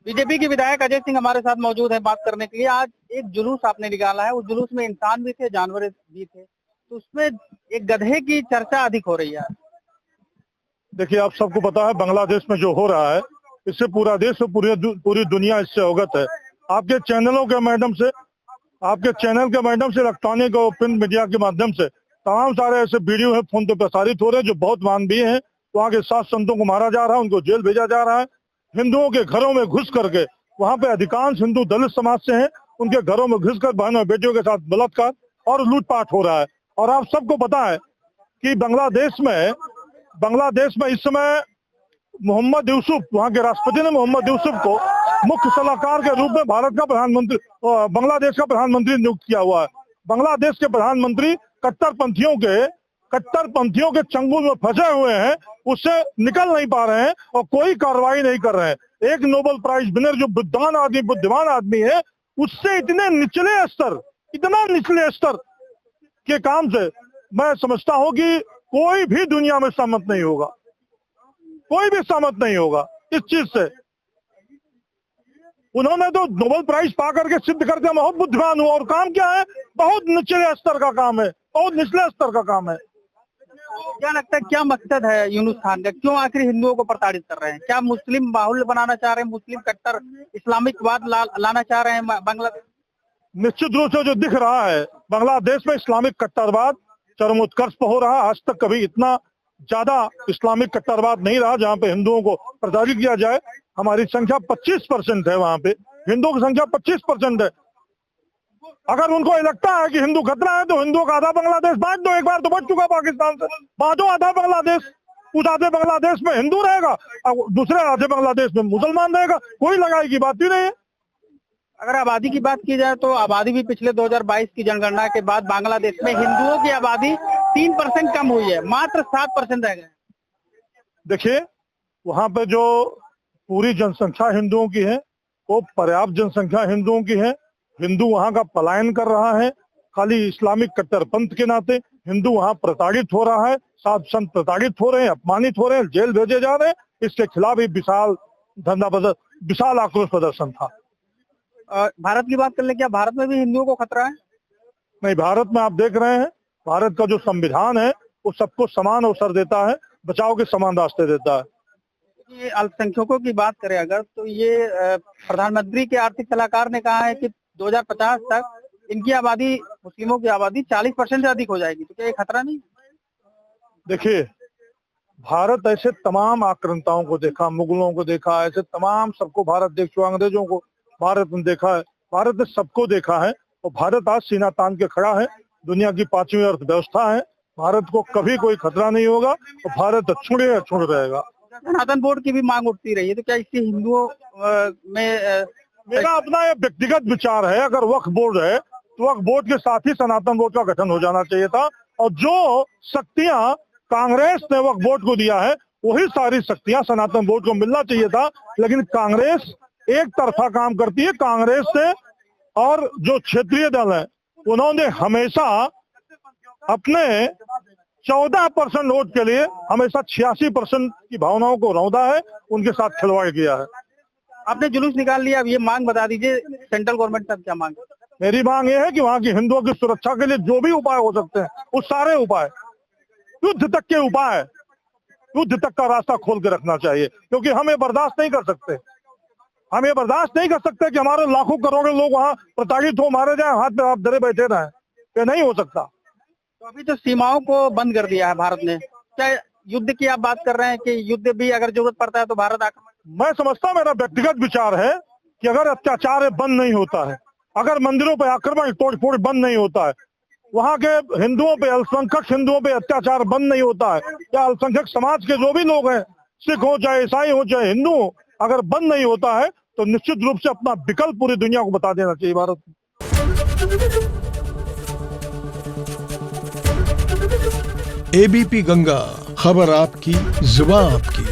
BJP के विधायक अजय सिंह हमारे साथ मौजूद है बात करने के लिए। आज एक जुलूस आपने निकाला है, उस जुलूस में इंसान भी थे, जानवर भी थे, तो उसमें एक गधे की चर्चा अधिक हो रही है। देखिए, आप सबको पता है बांग्लादेश में जो हो रहा है, इससे पूरा देश और पूरी दुनिया इससे अवगत है। आपके चैनल के माध्यम से इलेक्ट्रॉनिक और प्रिंट मीडिया के माध्यम से तमाम सारे ऐसे वीडियो है फोन पे प्रसारित हो रहे हैं जो बहुत मानवीय हैं। वहाँ के 7 संतों को मारा जा रहा है, उनको जेल भेजा जा रहा है। हिंदुओं के घरों में घुस करके, वहाँ पे अधिकांश हिंदू दलित समाज से हैं, उनके घरों में घुसकर बहनों और बेटियों के साथ बलात्कार और लूटपाट हो रहा है। और आप सबको पता है कि बांग्लादेश में इस समय मोहम्मद यूसुफ, वहाँ के राष्ट्रपति ने मोहम्मद यूसुफ को मुख्य सलाहकार के रूप में बांग्लादेश का प्रधानमंत्री नियुक्त किया हुआ है। बांग्लादेश के प्रधानमंत्री कट्टरपंथियों के चंगुल में फंसे हुए हैं, उससे निकल नहीं पा रहे हैं और कोई कार्रवाई नहीं कर रहे हैं। एक नोबेल प्राइज विनर जो बुद्धिमान आदमी है, उससे इतने निचले स्तर के काम से मैं समझता हूं कि कोई भी दुनिया में सहमत नहीं होगा इस चीज से। उन्होंने तो नोबेल प्राइज पा करके सिद्ध करके बहुत बुद्धिमान हुआ, और काम क्या है? बहुत निचले स्तर का काम है, बहुत निचले स्तर का काम है। क्या लगता है, क्या मकसद है यूनुस खान का? क्यों आखिर हिंदुओं को प्रताड़ित कर रहे हैं? क्या मुस्लिम बाहुल्य बनाना चाह रहे हैं? मुस्लिम कट्टर इस्लामिकवाद लाना चाह रहे हैं बांग्लादेश? निश्चित रूप से जो दिख रहा है, बांग्लादेश में इस्लामिक कट्टरवाद चरमोत्कर्ष पर हो रहा है। आज तक कभी इतना ज्यादा इस्लामिक कट्टरवाद नहीं रहा जहाँ पे हिंदुओं को प्रताड़ित किया जाए। हमारी संख्या 25% है, वहाँ पे हिंदुओं की संख्या 25% है। अगर उनको लगता है कि हिंदू खतरा है तो हिंदुओं का आधा बांग्लादेश बांट दो। एक बार तो बच चुका पाकिस्तान से, बांटो आधा बांग्लादेश। उस आधे बांग्लादेश में हिंदू रहेगा और दूसरे आधे बांग्लादेश में मुसलमान रहेगा, कोई लड़ाई की बात ही नहीं है। अगर आबादी की बात की जाए तो आबादी भी पिछले 2022 की जनगणना के बाद बांग्लादेश में हिंदुओं की आबादी 3% कम हुई है, मात्र 7% रह गए। देखिए, वहाँ पे जो पूरी जनसंख्या हिंदुओं की है, वो पर्याप्त जनसंख्या हिंदुओं की है। हिंदू वहाँ का पलायन कर रहा है, खाली इस्लामिक कट्टरपंथ के नाते हिंदू वहाँ प्रताड़ित हो रहा है। साध संत प्रताड़ित हो रहे हैं, अपमानित हो रहे हैं, जेल भेजे जा रहे हैं। इसके खिलाफ ही विशाल आक्रोश प्रदर्शन था। भारत की बात कर ले, क्या भारत में भी हिंदुओं को खतरा है? नहीं, भारत में आप देख रहे हैं, भारत का जो संविधान है वो सबको समान अवसर देता है, बचाव के समान रास्ते देता है। ये अल्पसंख्यकों की बात करें अगर, तो ये प्रधानमंत्री के आर्थिक सलाहकार ने कहा है कि 2050 तक इनकी आबादी, मुस्लिमों की आबादी 40% से अधिक हो जाएगी, तो क्या ये खतरा नहीं? देखिए, भारत ऐसे तमाम आक्रांताओं को देखा, मुगलों को देखा, ऐसे तमाम सबको भारत देख चुका, अंग्रेजों को भारत ने देखा है, भारत ने सबको देखा है। और भारत आज सीना तान के खड़ा है, दुनिया की 5वीं अर्थव्यवस्था है। भारत को कभी कोई खतरा नहीं होगा और भारत अक्षुण्ण रहेगा। सनातन बोर्ड की भी मांग उठती रही है, तो क्या इससे हिंदुओं में मेरा अपना ये व्यक्तिगत विचार है, अगर वक्फ बोर्ड है तो वक्फ बोर्ड के साथ ही सनातन बोर्ड का गठन हो जाना चाहिए था। और जो शक्तियां कांग्रेस ने वक्फ बोर्ड को दिया है, वही सारी शक्तियां सनातन बोर्ड को मिलना चाहिए था। लेकिन कांग्रेस एक तरफा काम करती है। कांग्रेस ने और जो क्षेत्रीय दल है, उन्होंने हमेशा अपने 14% वोट के लिए हमेशा 86% की भावनाओं को रौंदा है, उनके साथ खिलवाड़ किया है। आपने जुलूस निकाल लिया, अब ये मांग बता दीजिए सेंट्रल गवर्नमेंट तक क्या मांग? मेरी मांग ये है कि वहाँ की हिंदुओं की सुरक्षा के लिए जो भी उपाय हो सकते हैं, वो सारे उपाय, युद्ध तक के उपाय, युद्ध तक का रास्ता खोल के रखना चाहिए। क्योंकि हम ये बर्दाश्त नहीं कर सकते कि हमारे लाखों करोड़ों लोग वहाँ प्रताड़ित हो, मारे जाए, हाथ पे आप धरे बैठे रहें। ये नहीं हो सकता। तो अभी तो सीमाओं को बंद कर दिया है भारत ने, क्या युद्ध की आप बात कर रहे हैं कि युद्ध भी अगर जरूरत पड़ता है तो भारत आक्रमण? मैं समझता, मेरा व्यक्तिगत विचार है कि अगर अत्याचार बंद नहीं होता है, अगर मंदिरों पर आक्रमण तोड़फोड़ बंद नहीं होता है, वहाँ के हिंदुओं पे, अल्पसंख्यक हिंदुओं पे अत्याचार बंद नहीं होता है, या अल्पसंख्यक समाज के जो भी लोग हैं, सिख हो चाहे ईसाई हो चाहे हिंदू हो, अगर बंद नहीं होता है तो निश्चित रूप से अपना विकल्प पूरी दुनिया को बता देना चाहिए भारत को। एबीपी गंगा, खबर आपकी, जुबान आपकी।